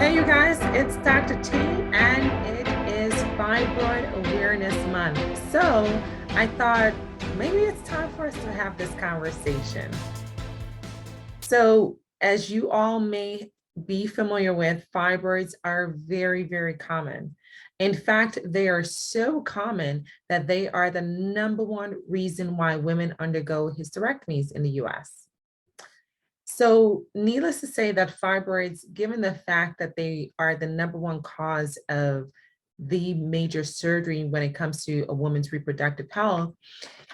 Hey, you guys, it's Dr. T, and it is Fibroid Awareness Month. So I thought maybe it's time for us to have this conversation. So, as you all may be familiar with, fibroids are very, very common. In fact, they are so common that they are the number one reason why women undergo hysterectomies in the US. So, needless to say that fibroids, given the fact that they are the number one cause of the major surgery when it comes to a woman's reproductive health,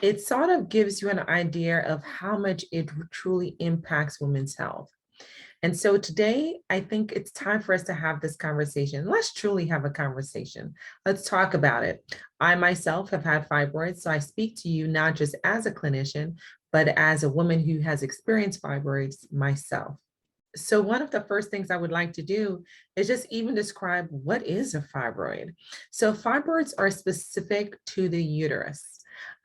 it sort of gives you an idea of how much it truly impacts women's health. And so today, I think it's time for us to have this conversation. Let's truly have a conversation. Let's talk about it. I myself have had fibroids, so I speak to you not just as a clinician, but as a woman who has experienced fibroids myself. So one of the first things I would like to do is just even describe what is a fibroid. So fibroids are specific to the uterus.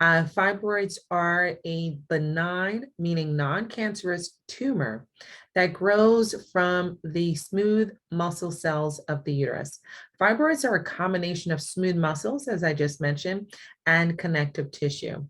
Fibroids are a benign, meaning non-cancerous tumor that grows from the smooth muscle cells of the uterus. Fibroids are a combination of smooth muscles, as I just mentioned, and connective tissue.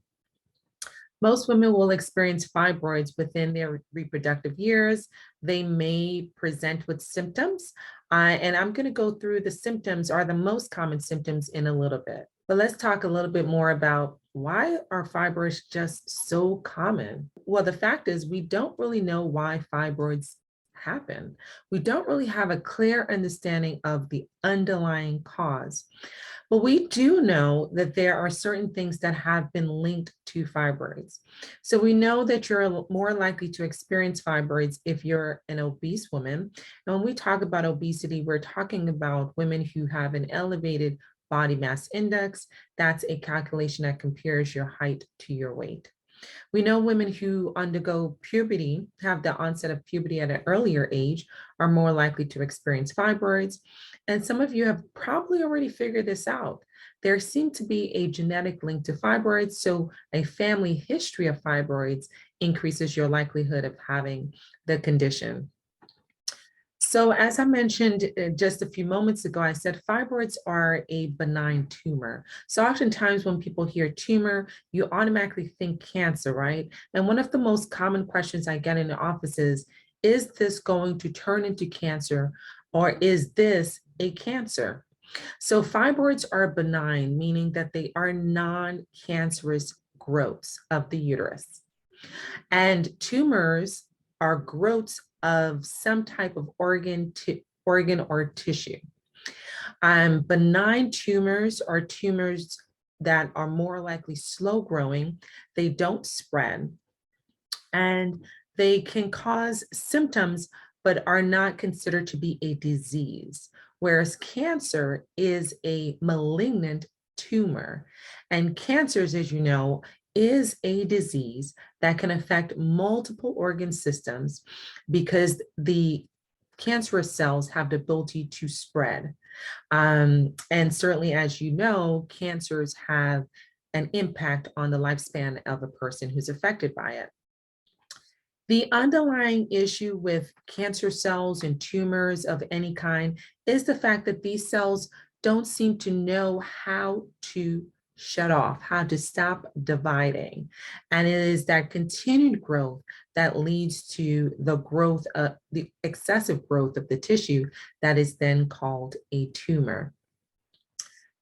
Most women will experience fibroids within their reproductive years. They may present with symptoms, and I'm going to go through the symptoms or the most common symptoms in a little bit. But let's talk a little bit more about why are fibroids just so common? Well, the fact is we don't really know why fibroids happen. We don't really have a clear understanding of the underlying cause. But we do know that there are certain things that have been linked to fibroids. So we know that you're more likely to experience fibroids if you're an obese woman. And when we talk about obesity, we're talking about women who have an elevated body mass index. That's a calculation that compares your height to your weight. We know women who undergo puberty, have the onset of puberty at an earlier age, are more likely to experience fibroids. And some of you have probably already figured this out. There seems to be a genetic link to fibroids, so a family history of fibroids increases your likelihood of having the condition. So as I mentioned just a few moments ago, I said fibroids are a benign tumor. So oftentimes when people hear tumor, you automatically think cancer, right? And one of the most common questions I get in the office is this going to turn into cancer, or is this a cancer? So fibroids are benign, meaning that they are non-cancerous growths of the uterus. And tumors are growths of some type of organ or tissue. Benign tumors are tumors that are more likely slow growing. They don't spread, and they can cause symptoms, but are not considered to be a disease. Whereas cancer is a malignant tumor. And cancers, as you know, is a disease that can affect multiple organ systems because the cancerous cells have the ability to spread. And certainly, as you know, cancers have an impact on the lifespan of a person who's affected by it. The underlying issue with cancer cells and tumors of any kind is the fact that these cells don't seem to know how to shut off, how to stop dividing. And it is that continued growth that leads to the growth of the excessive growth of the tissue that is then called a tumor.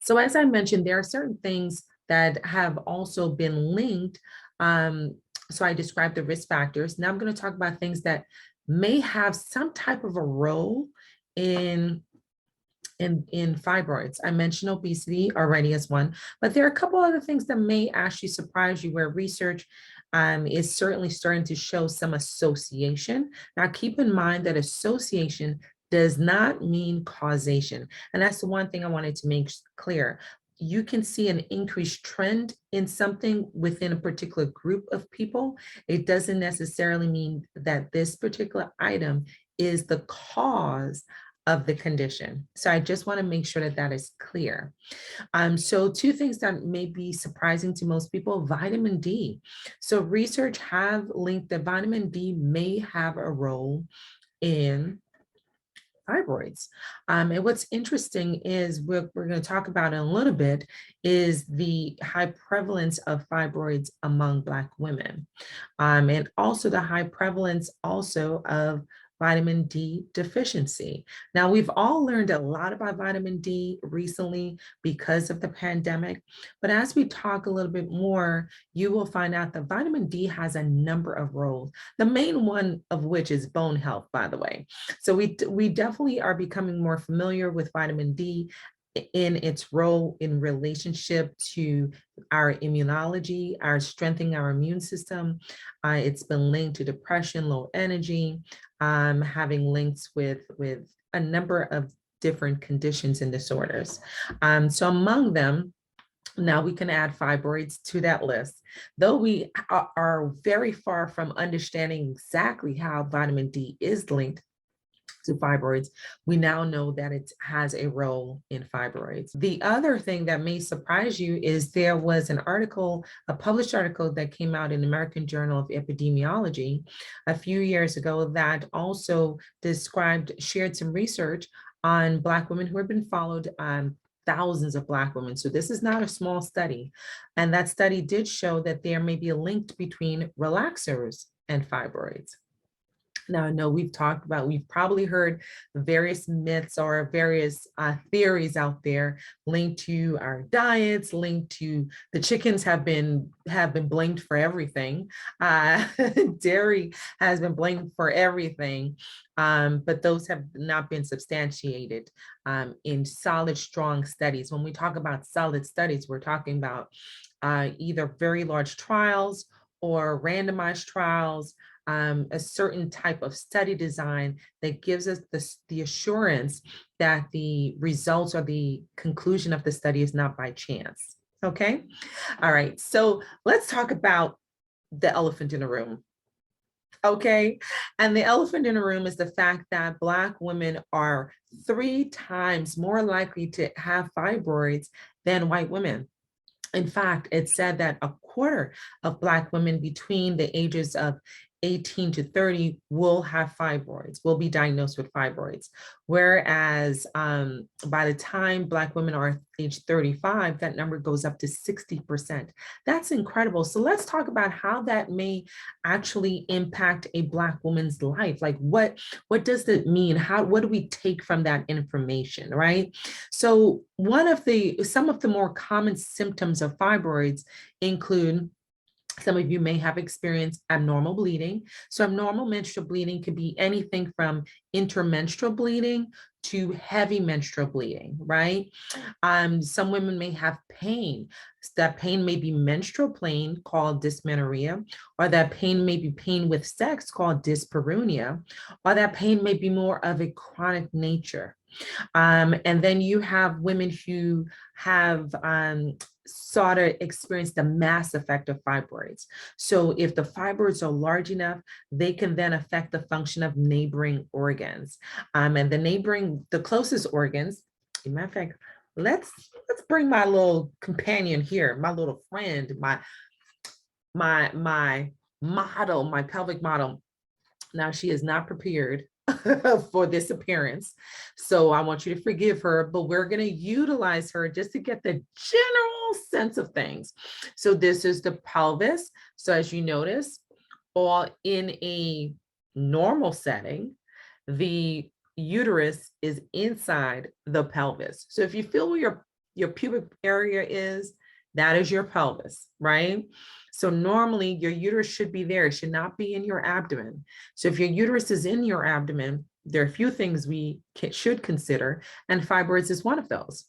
So as I mentioned, there are certain things that have also been linked. So I described the risk factors. Now I'm going to talk about things that may have some type of a role in fibroids. I mentioned obesity already as one, but there are a couple other things that may actually surprise you where research is certainly starting to show some association. Now keep in mind that association does not mean causation. And that's the one thing I wanted to make clear. You can see an increased trend in something within a particular group of people. It doesn't necessarily mean that this particular item is the cause of the condition. So I just want to make sure that that is clear. So two things that may be surprising to most people, vitamin D. So research have linked that vitamin D may have a role in fibroids. And what's interesting is we're going to talk about in a little bit is the high prevalence of fibroids among Black women, and also the high prevalence also of vitamin D deficiency. Now, we've all learned a lot about vitamin D recently because of the pandemic, but as we talk a little bit more, you will find out that vitamin D has a number of roles, the main one of which is bone health, by the way. So we definitely are becoming more familiar with vitamin D in its role in relationship to our immunology, our strengthening our immune system. It's been linked to depression, low energy, having links with a number of different conditions and disorders. So among them, now we can add fibroids to that list. Though we are very far from understanding exactly how vitamin D is linked to fibroids, we now know that it has a role in fibroids. The other thing that may surprise you is there was an article, a published article that came out in the American Journal of Epidemiology a few years ago that also shared some research on Black women who have been followed, thousands of Black women. So this is not a small study. And that study did show that there may be a link between relaxers and fibroids. Now, I know we've probably heard various myths or various theories out there linked to our diets, linked to the chickens have been blamed for everything. Dairy has been blamed for everything, but those have not been substantiated in solid, strong studies. When we talk about solid studies, we're talking about either very large trials or randomized trials, a certain type of study design that gives us the assurance that the results or the conclusion of the study is not by chance. Okay. All right. So let's talk about the elephant in the room. Okay. And the elephant in the room is the fact that Black women are 3 times more likely to have fibroids than white women. In fact, it's said that a quarter of Black women between the ages of 18 to 30 will have fibroids, will be diagnosed with fibroids. Whereas by the time Black women are age 35, that number goes up to 60%. That's incredible. So let's talk about how that may actually impact a Black woman's life. Like what does that mean? What do we take from that information, right? So some of the more common symptoms of fibroids include, some of you may have experienced abnormal bleeding. So abnormal menstrual bleeding could be anything from intermenstrual bleeding to heavy menstrual bleeding, right? Some women may have pain. That pain may be menstrual pain called dysmenorrhea, or that pain may be pain with sex called dyspareunia, or that pain may be more of a chronic nature. And then you have women who have sort of experienced the mass effect of fibroids. So if the fibroids are large enough, they can then affect the function of neighboring organs. And the closest organs, as a matter of fact, let's bring my little companion here, my little friend, my model, my pelvic model. Now she is not prepared for this appearance, so I want you to forgive her, but we're going to utilize her just to get the general sense of things. So this is the pelvis. So as you notice, all in a normal setting, the uterus is inside the pelvis. So if you feel where your pubic area is, that is your pelvis, right? So normally your uterus should be there. It should not be in your abdomen. So if your uterus is in your abdomen, there are a few things we should consider, and fibroids is one of those.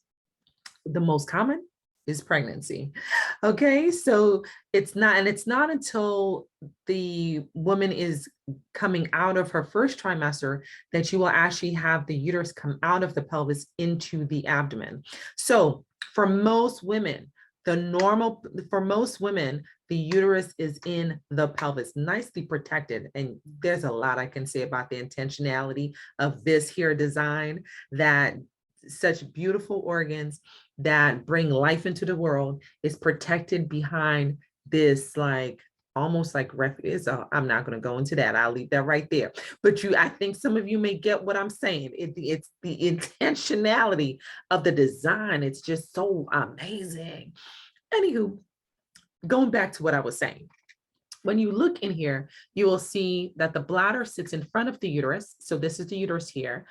The most common is pregnancy. Okay, so it's not until the woman is coming out of her first trimester that you will actually have the uterus come out of the pelvis into the abdomen. So for most women, the uterus is in the pelvis, nicely protected. And there's a lot I can say about the intentionality of this here design, that such beautiful organs that bring life into the world is protected behind this like almost like refuge. So I'm not going to go into that. I'll leave that right there. But I think some of you may get what I'm saying. It's the intentionality of the design. It's just so amazing. Anywho, going back to what I was saying. When you look in here, you will see that the bladder sits in front of the uterus. So this is the uterus here.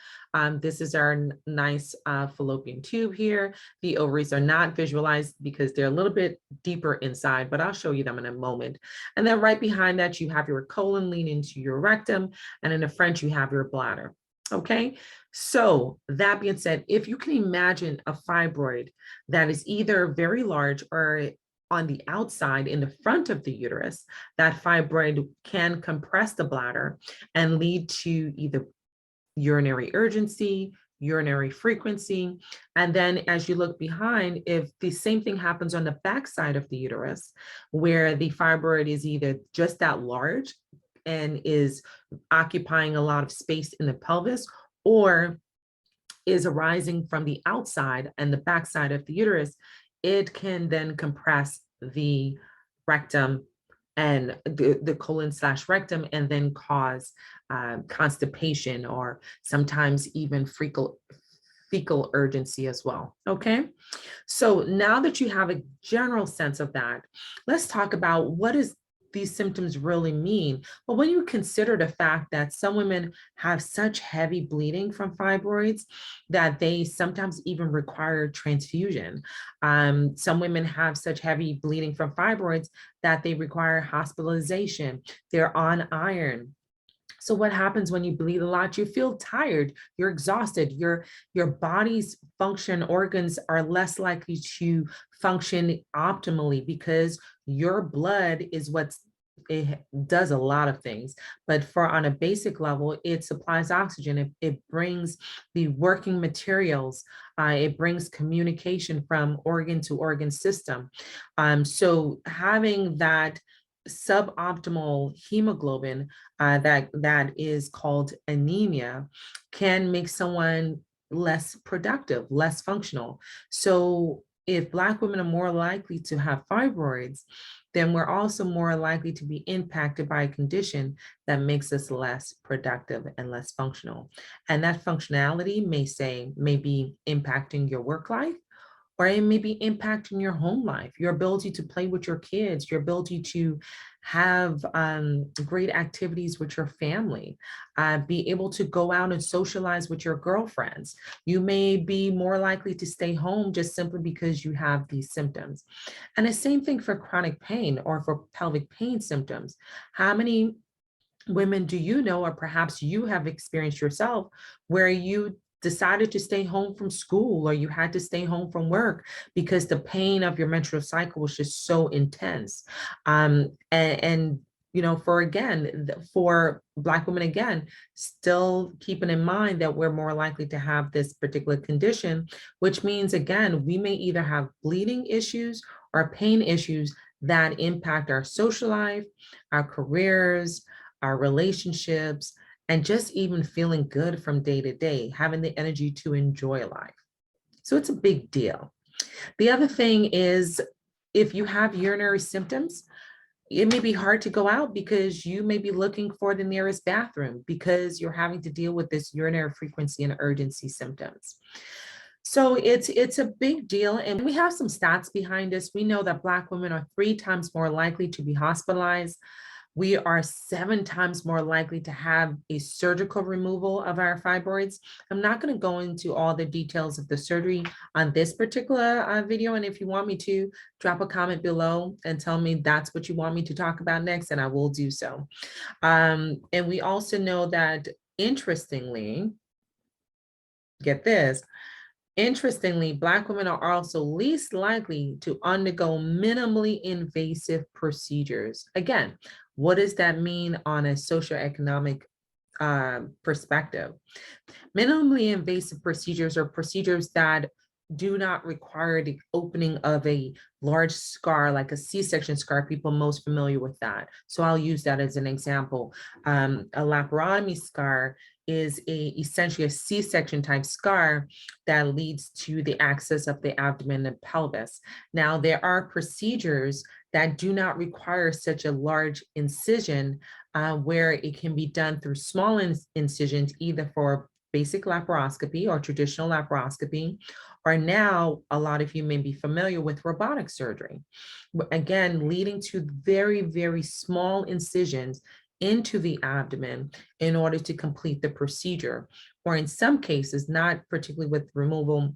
This is our nice fallopian tube here. The ovaries are not visualized because they're a little bit deeper inside, but I'll show you them in a moment. And then right behind that, you have your colon leading into your rectum. And in the front, you have your bladder. Okay, so that being said, if you can imagine a fibroid that is either very large or on the outside in the front of the uterus, that fibroid can compress the bladder and lead to either urinary urgency, urinary frequency. And then as you look behind, if the same thing happens on the back side of the uterus, where the fibroid is either just that large and is occupying a lot of space in the pelvis, or is arising from the outside and the backside of the uterus, it can then compress the rectum and the colon/rectum and then cause constipation or sometimes even fecal urgency as well. Okay, so now that you have a general sense of that, let's talk about what does these symptoms really mean. Well, when you consider the fact that some women have such heavy bleeding from fibroids that they sometimes even require transfusion. Some women have such heavy bleeding from fibroids that they require hospitalization. They're on iron. So what happens when you bleed a lot? You feel tired, you're exhausted, your body's function organs are less likely to function optimally because your blood is it does a lot of things, but on a basic level, it supplies oxygen. It brings the working materials. It brings communication from organ to organ system. So having that suboptimal hemoglobin that is called anemia can make someone less productive, less functional. So if Black women are more likely to have fibroids, then we're also more likely to be impacted by a condition that makes us less productive and less functional. And that functionality may be impacting your work life, or it may be impacting your home life, your ability to play with your kids, your ability to have great activities with your family, be able to go out and socialize with your girlfriends. You may be more likely to stay home just simply because you have these symptoms. And the same thing for chronic pain or for pelvic pain symptoms. How many women do you know, or perhaps you have experienced yourself, where you decided to stay home from school or you had to stay home from work because the pain of your menstrual cycle was just so intense? And for Black women, again, still keeping in mind that we're more likely to have this particular condition, which means, again, we may either have bleeding issues or pain issues that impact our social life, our careers, our relationships, and just even feeling good from day to day, having the energy to enjoy life. So it's a big deal. The other thing is, if you have urinary symptoms, it may be hard to go out because you may be looking for the nearest bathroom because you're having to deal with this urinary frequency and urgency symptoms. So it's a big deal. And we have some stats behind us. We know that Black women are 3 times more likely to be hospitalized. We are 7 times more likely to have a surgical removal of our fibroids. I'm not going to go into all the details of the surgery on this particular video. And if you want me to, drop a comment below and tell me that's what you want me to talk about next, and I will do so. And we also know that, interestingly, get this, interestingly, Black women are also least likely to undergo minimally invasive procedures. Again, what does that mean on a socioeconomic perspective? Minimally invasive procedures are procedures that do not require the opening of a large scar, like a C-section scar. People most familiar with that. So I'll use that as an example. A laparotomy scar is essentially a C-section type scar that leads to the access of the abdomen and pelvis. Now, there are procedures that do not require such a large incision, where it can be done through small incisions, either for basic laparoscopy or traditional laparoscopy, or now a lot of you may be familiar with robotic surgery. Again, leading to very, very small incisions into the abdomen in order to complete the procedure, or in some cases, not particularly with removal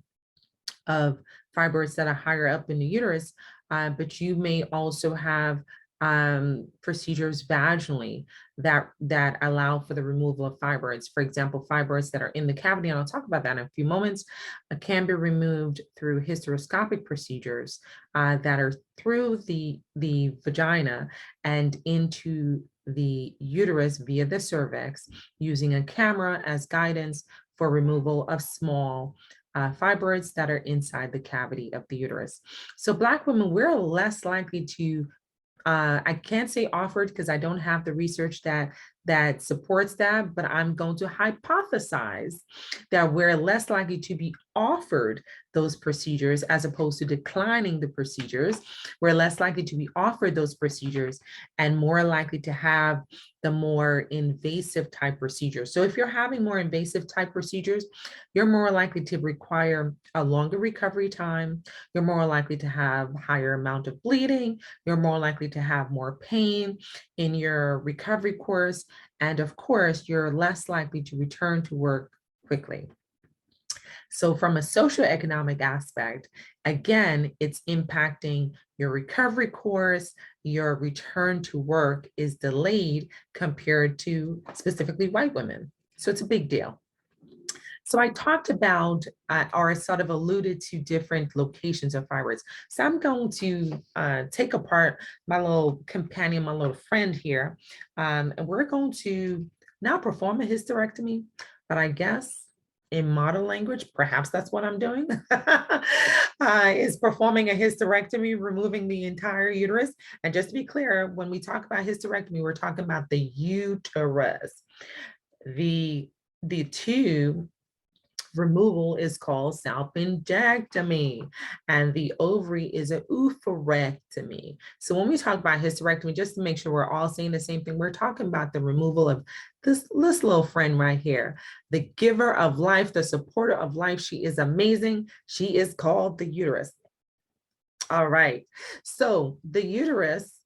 of fibroids that are higher up in the uterus, but you may also have procedures vaginally that allow for the removal of fibroids. For example, fibroids that are in the cavity, and I'll talk about that in a few moments, can be removed through hysteroscopic procedures that are through the vagina and into the uterus via the cervix, using a camera as guidance for removal of small fibroids that are inside the cavity of the uterus. So Black women, we're less likely to, I can't say offered because I don't have the research that supports that, but I'm going to hypothesize that we're less likely to be offered those procedures as opposed to declining the procedures. We're less likely to be offered those procedures and more likely to have the more invasive type procedures. So if you're having more invasive type procedures, you're more likely to require a longer recovery time. You're more likely to have higher amount of bleeding. You're more likely to have more pain in your recovery course. And of course, you're less likely to return to work quickly. So from a socioeconomic aspect, again, it's impacting your recovery course. Your return to work is delayed compared to specifically white women. So it's a big deal. So I talked about, or sort of alluded to different locations of fibroids. So I'm going to take apart my little companion, my little friend here, and we're going to now perform a hysterectomy, but I guess in modern language, perhaps that's what I'm doing, is performing a hysterectomy, removing the entire uterus. And just to be clear, when we talk about hysterectomy, we're talking about the uterus. The tube removal is called salpingectomy, and the ovary is a oophorectomy. So when we talk about hysterectomy, just to make sure we're all saying the same thing, we're talking about the removal of this little friend right here, the giver of life, the supporter of life. She is amazing. She is called the uterus. All right. So the uterus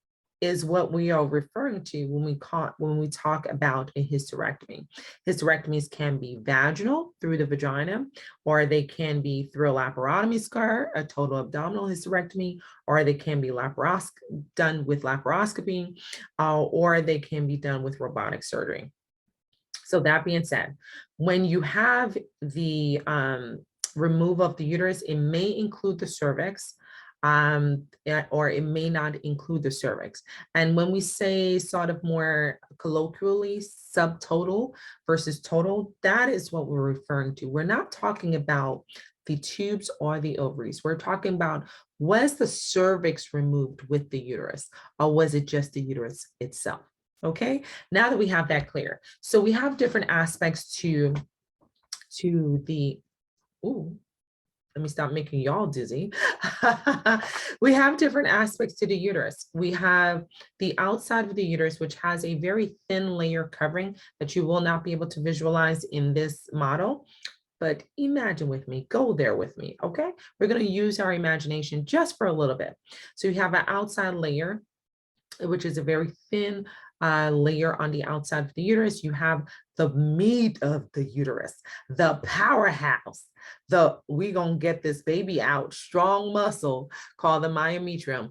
is what we are referring to when we talk about a hysterectomy. Hysterectomies can be vaginal through the vagina, or they can be through a laparotomy scar, a total abdominal hysterectomy, or they can be done with laparoscopy, or they can be done with robotic surgery. So that being said, when you have the removal of the uterus, it may include the cervix, or it may not include the cervix. And when we say sort of more colloquially subtotal versus total, that is what we're referring to. We're not talking about the tubes or the ovaries. We're talking about, was the cervix removed with the uterus, or was it just the uterus itself? Okay, now that we have that clear. So we have different aspects to the, ooh, let me stop making y'all dizzy. We have different aspects to the uterus. We have the outside of the uterus, which has a very thin layer covering that you will not be able to visualize in this model. But imagine with me, go there with me, okay? We're gonna use our imagination just for a little bit. So you have an outside layer, which is a very thin layer on the outside of the uterus. You have the meat of the uterus, the powerhouse, we gonna get this baby out, strong muscle called the myometrium.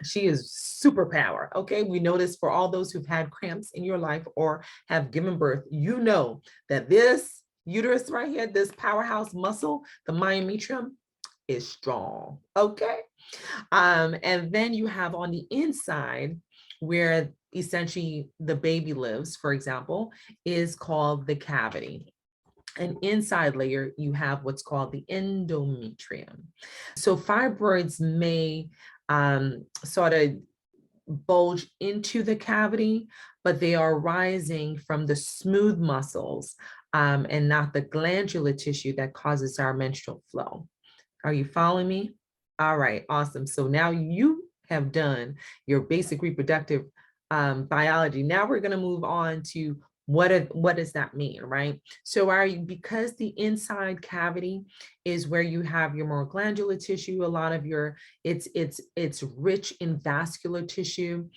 She is superpower, okay? We know this for all those who've had cramps in your life or have given birth. You know that this uterus right here, this powerhouse muscle, the myometrium, is strong, okay? And then you have on the inside, where essentially the baby lives, for example, is called the cavity. An inside layer, you have what's called the endometrium. So fibroids may sort of bulge into the cavity, but they are rising from the smooth muscles and not the glandular tissue that causes our menstrual flow. Are you following me? All right, awesome. So now you have done your basic reproductive biology. Now we're going to move on to what does that mean, right? So because the inside cavity is where you have your more glandular tissue, a lot of your, it's rich in vascular tissue.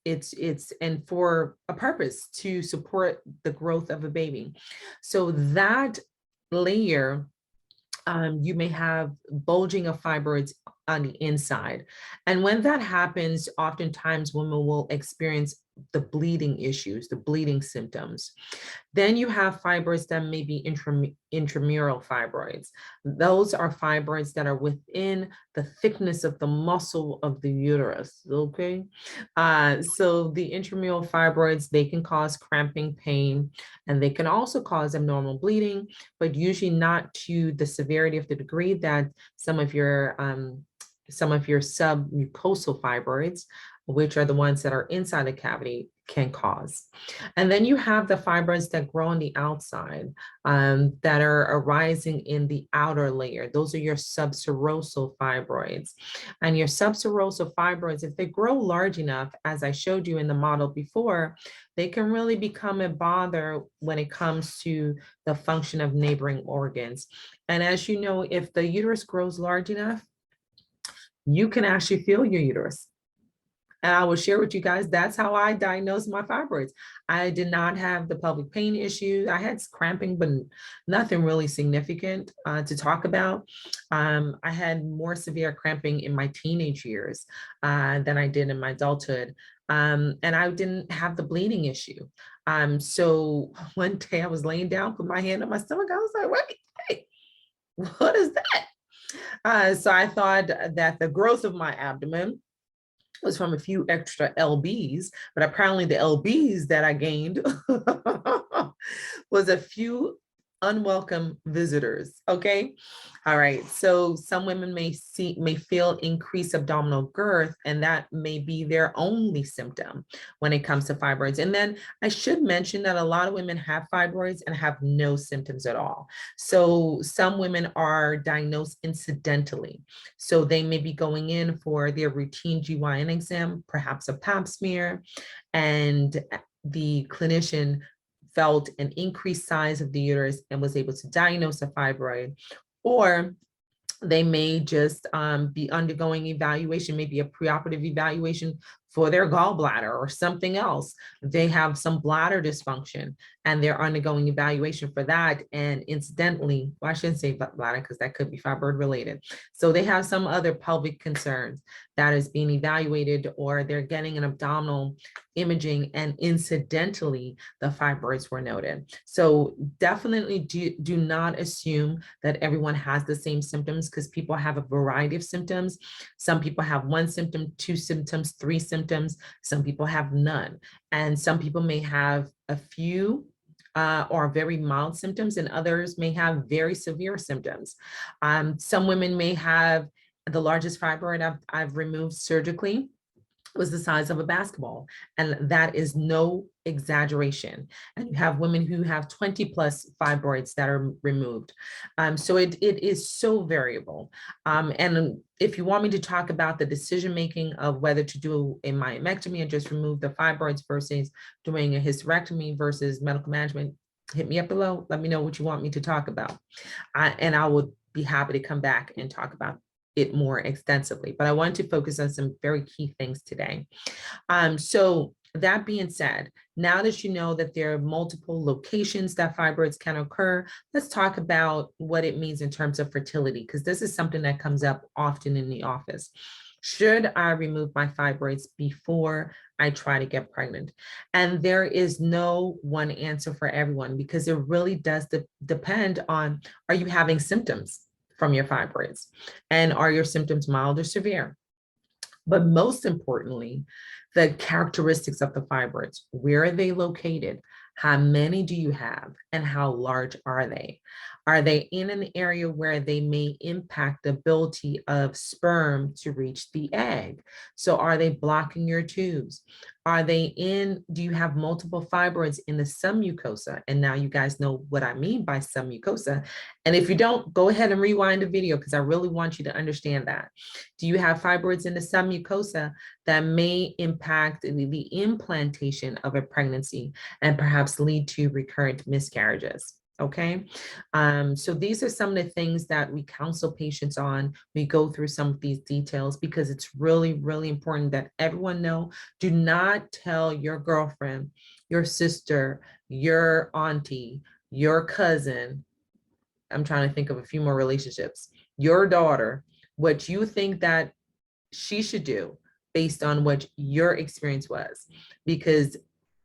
It's and for a purpose to support the growth of a baby. So that layer, you may have bulging of fibroids on the inside. And when that happens, oftentimes women will experience the bleeding issues, the bleeding symptoms. Then you have fibroids that may be intramural fibroids. Those are fibroids that are within the thickness of the muscle of the uterus, okay? So the intramural fibroids, they can cause cramping, pain, and they can also cause abnormal bleeding, but usually not to the severity of the degree that some of your submucosal fibroids, which are the ones that are inside the cavity, can cause. And then you have the fibroids that grow on the outside, that are arising in the outer layer. Those are your subserosal fibroids. And your subserosal fibroids, if they grow large enough, as I showed you in the model before, they can really become a bother when it comes to the function of neighboring organs. And as you know, if the uterus grows large enough, you can actually feel your uterus. And I will share with you guys, that's how I diagnosed my fibroids. I did not have the pelvic pain issues. I had cramping, but nothing really significant to talk about. I had more severe cramping in my teenage years than I did in my adulthood. And I didn't have the bleeding issue. So one day I was laying down, put my hand on my stomach. I was like, wait, hey, what is that? So I thought that the growth of my abdomen was from a few extra lbs, but apparently the lbs that I gained was a few unwelcome visitors. Okay. All right. So some women may feel increased abdominal girth, and that may be their only symptom when it comes to fibroids. And then I should mention that a lot of women have fibroids and have no symptoms at all. So some women are diagnosed incidentally. So they may be going in for their routine GYN exam, perhaps a pap smear, and the clinician felt an increased size of the uterus and was able to diagnose a fibroid. Or they may just be undergoing evaluation, maybe a preoperative evaluation for their gallbladder or something else. They have some bladder dysfunction and they're undergoing evaluation for that. And incidentally, well, I shouldn't say bladder because that could be fibroid related. So they have some other pelvic concerns that is being evaluated, or they're getting an abdominal imaging and incidentally the fibroids were noted. So definitely do not assume that everyone has the same symptoms, because people have a variety of symptoms. Some people have one symptom, two symptoms, three symptoms. Some people have none. And some people may have a few or very mild symptoms, and others may have very severe symptoms. Some women may have the largest fibroid I've removed surgically was the size of a basketball. And that is no exaggeration. And you have women who have 20 plus fibroids that are removed. So it is so variable. And if you want me to talk about the decision-making of whether to do a myomectomy and just remove the fibroids versus doing a hysterectomy versus medical management, hit me up below. Let me know what you want me to talk about. And I would be happy to come back and talk about it more extensively, but I want to focus on some very key things today. So that being said, now that you know that there are multiple locations that fibroids can occur, let's talk about what it means in terms of fertility, because this is something that comes up often in the office. Should I remove my fibroids before I try to get pregnant? And there is no one answer for everyone, because it really does depend on, are you having symptoms from your fibroids? And are your symptoms mild or severe? But most importantly, the characteristics of the fibroids. Where are they located? How many do you have? And how large are they? Are they in an area where they may impact the ability of sperm to reach the egg? So are they blocking your tubes? Do you have multiple fibroids in the submucosa? And now you guys know what I mean by submucosa. And if you don't, go ahead and rewind the video because I really want you to understand that. Do you have fibroids in the submucosa that may impact the implantation of a pregnancy and perhaps lead to recurrent miscarriages? Okay, so these are some of the things that we counsel patients on. We go through some of these details because it's really, really important that everyone know. Do not tell your girlfriend, your sister, your auntie, your cousin. I'm trying to think of a few more relationships. Your daughter, what you think that she should do based on what your experience was, because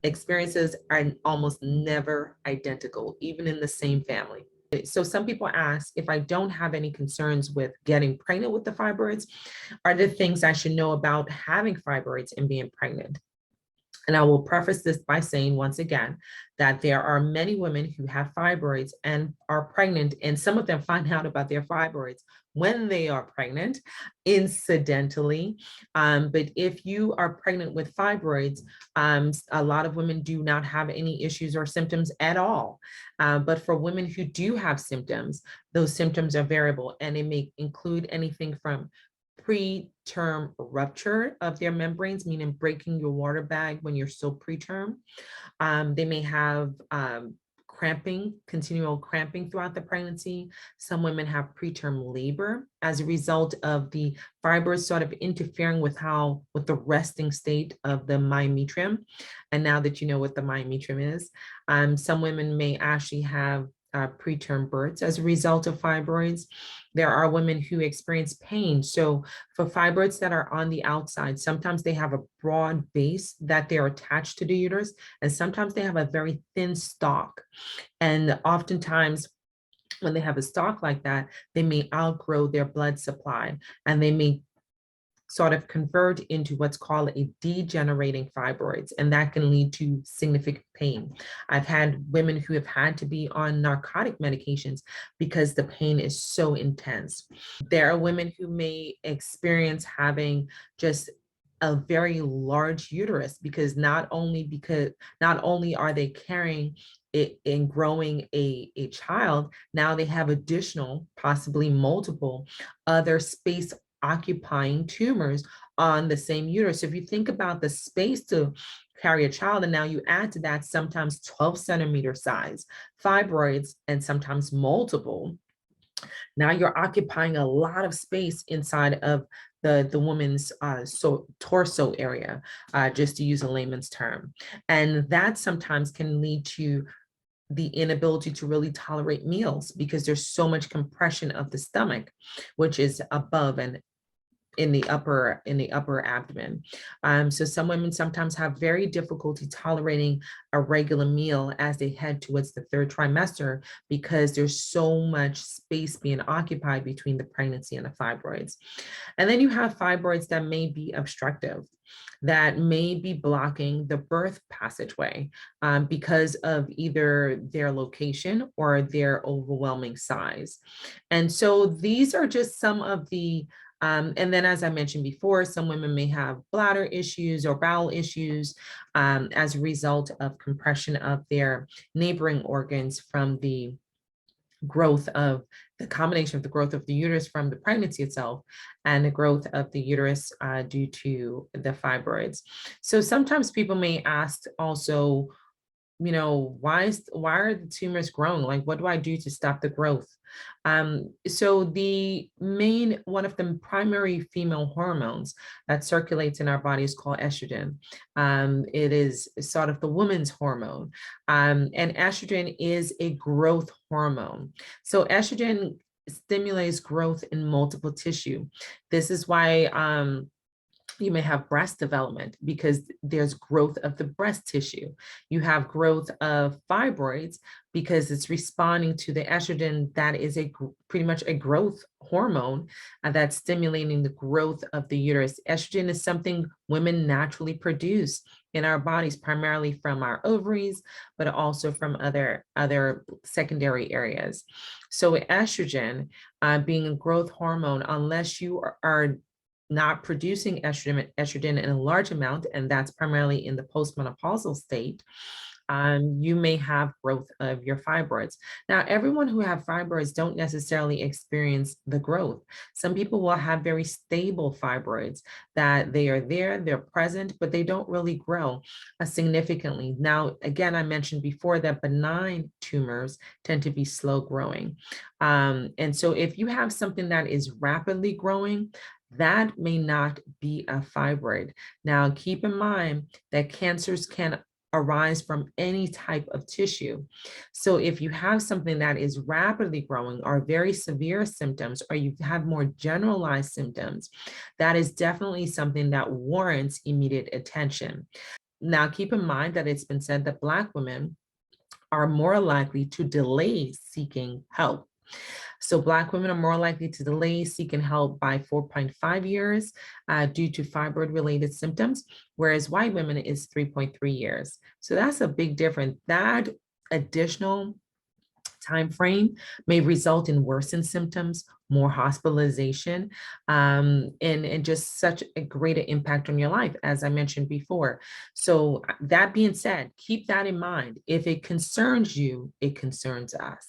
experiences are almost never identical, even in the same family. So some people ask, if I don't have any concerns with getting pregnant with the fibroids, are there things I should know about having fibroids and being pregnant? And I will preface this by saying once again that there are many women who have fibroids and are pregnant, and some of them find out about their fibroids when they are pregnant, incidentally. But if you are pregnant with fibroids, a lot of women do not have any issues or symptoms at all. But for women who do have symptoms, those symptoms are variable, and it may include anything from preterm rupture of their membranes, meaning breaking your water bag when you're still preterm. They may have cramping, continual cramping throughout the pregnancy. Some women have preterm labor as a result of the fibroids sort of interfering with the resting state of the myometrium. And now that you know what the myometrium is, some women may actually have preterm births as a result of fibroids. There are women who experience pain. So for fibroids that are on the outside, sometimes they have a broad base that they're attached to the uterus, and sometimes they have a very thin stalk. And oftentimes, when they have a stalk like that, they may outgrow their blood supply, and they may sort of convert into what's called a degenerating fibroids, and that can lead to significant pain. I've had women who have had to be on narcotic medications because the pain is so intense. There are women who may experience having just a very large uterus because not only are they carrying it and growing a child, now they have additional, possibly multiple other space occupying tumors on the same uterus. So if you think about the space to carry a child, and now you add to that sometimes 12-centimeter size fibroids and sometimes multiple, now you're occupying a lot of space inside of the woman's torso area, just to use a layman's term. And that sometimes can lead to the inability to really tolerate meals because there's so much compression of the stomach, which is above and in the upper abdomen. So some women sometimes have very difficulty tolerating a regular meal as they head towards the third trimester because there's so much space being occupied between the pregnancy and the fibroids. And then you have fibroids that may be obstructive, that may be blocking the birth passageway because of either their location or their overwhelming size. And so these are just some of the and then, as I mentioned before, some women may have bladder issues or bowel issues as a result of compression of their neighboring organs from the combination of the growth of the uterus from the pregnancy itself and the growth of the uterus due to the fibroids. So sometimes people may ask also, why are the tumors growing? Like, what do I do to stop the growth? So one of the primary female hormones that circulates in our body is called estrogen. It is sort of the woman's hormone. And estrogen is a growth hormone. So estrogen stimulates growth in multiple tissue. This is why you may have breast development because there's growth of the breast tissue. You have growth of fibroids because it's responding to the estrogen that is pretty much a growth hormone that's stimulating the growth of the uterus. Estrogen is something women naturally produce in our bodies, primarily from our ovaries, but also from other secondary areas. So estrogen, being a growth hormone, unless you are not producing estrogen in a large amount, and that's primarily in the postmenopausal state, you may have growth of your fibroids. Now, everyone who have fibroids don't necessarily experience the growth. Some people will have very stable fibroids that they are there, they're present, but they don't really grow significantly. Now, again, I mentioned before that benign tumors tend to be slow growing. And so if you have something that is rapidly growing, that may not be a fibroid. Now, keep in mind that cancers can arise from any type of tissue. So if you have something that is rapidly growing or very severe symptoms, or you have more generalized symptoms, that is definitely something that warrants immediate attention. Now, keep in mind that it's been said that Black women are more likely to delay seeking help. So Black women are more likely to delay seeking help by 4.5 years due to fibroid-related symptoms, whereas white women is 3.3 years. So that's a big difference. That additional time frame may result in worsened symptoms, more hospitalization, and just such a greater impact on your life, as I mentioned before. So that being said, keep that in mind. If it concerns you, it concerns us.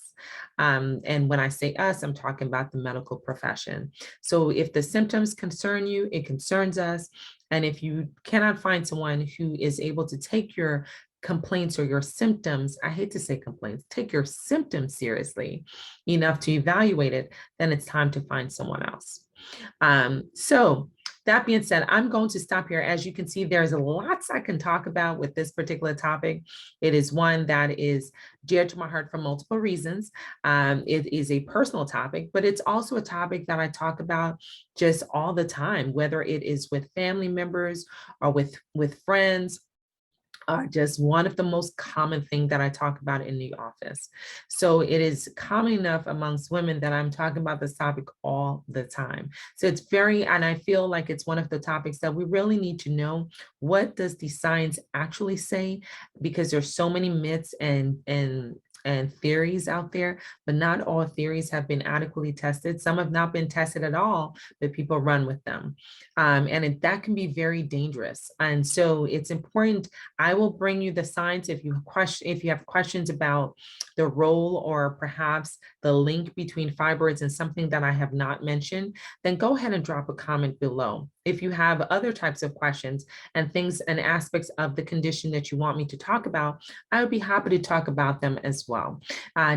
And when I say us, I'm talking about the medical profession. So if the symptoms concern you, it concerns us. And if you cannot find someone who is able to take your complaints or your symptoms, I hate to say complaints, take your symptoms seriously enough to evaluate it, then it's time to find someone else. So that being said, I'm going to stop here. As you can see, there's lots I can talk about with this particular topic. It is one that is dear to my heart for multiple reasons. It is a personal topic, but it's also a topic that I talk about just all the time, whether it is with family members or with friends, are just one of the most common things that I talk about in the office. So it is common enough amongst women that I'm talking about this topic all the time. So it's and I feel like it's one of the topics that we really need to know, what does the science actually say? Because there's so many myths and theories out there, but not all theories have been adequately tested. Some have not been tested at all, but people run with them. That can be very dangerous. And so it's important. I will bring you the science if you have questions about the role or perhaps the link between fibroids and something that I have not mentioned, then go ahead and drop a comment below. If you have other types of questions and things and aspects of the condition that you want me to talk about, I would be happy to talk about them as well.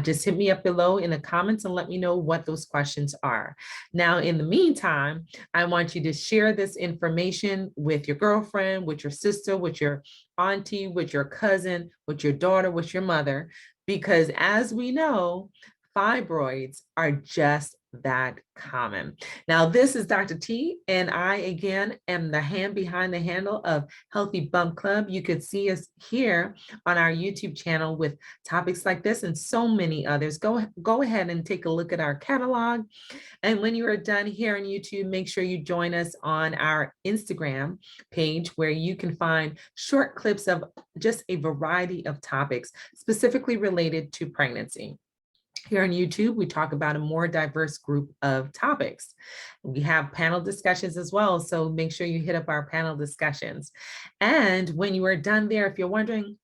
Just hit me up below in the comments and let me know what those questions are. Now, in the meantime, I want you to share this information with your girlfriend, with your sister, with your auntie, with your cousin, with your daughter, with your mother, because as we know, fibroids are just that common. Now, this is Dr. T, and I, again, am the hand behind the handle of Healthy Bump Club. You could see us here on our YouTube channel with topics like this and so many others. Go ahead and take a look at our catalog. And when you are done here on YouTube, make sure you join us on our Instagram page, where you can find short clips of just a variety of topics specifically related to pregnancy. Here on YouTube, we talk about a more diverse group of topics. We have panel discussions as well, so make sure you hit up our panel discussions. And when you are done there, if you're wondering,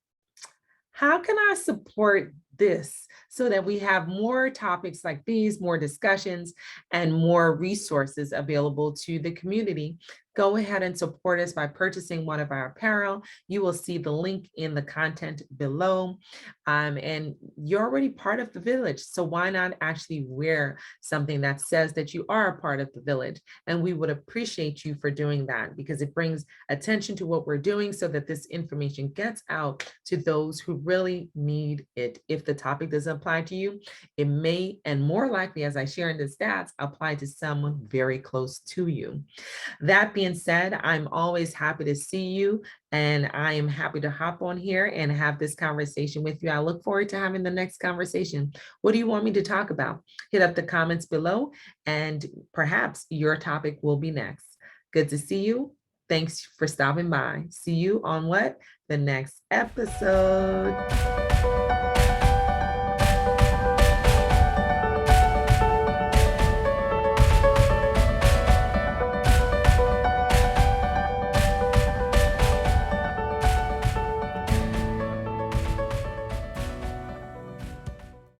how can I support this so that we have more topics like these, more discussions, and more resources available to the community, go ahead and support us by purchasing one of our apparel. You will see the link in the content below. And you're already part of the village, so why not actually wear something that says that you are a part of the village? And we would appreciate you for doing that, because it brings attention to what we're doing so that this information gets out to those who really need it. If the topic doesn't apply to you, it may, and more likely, as I share in the stats, apply to someone very close to you. That being said, I'm always happy to see you, and I am happy to hop on here and have this conversation with you. I look forward to having the next conversation. What do you want me to talk about? Hit up the comments below, and perhaps your topic will be next. Good to see you. Thanks for stopping by. See you on what? The next episode.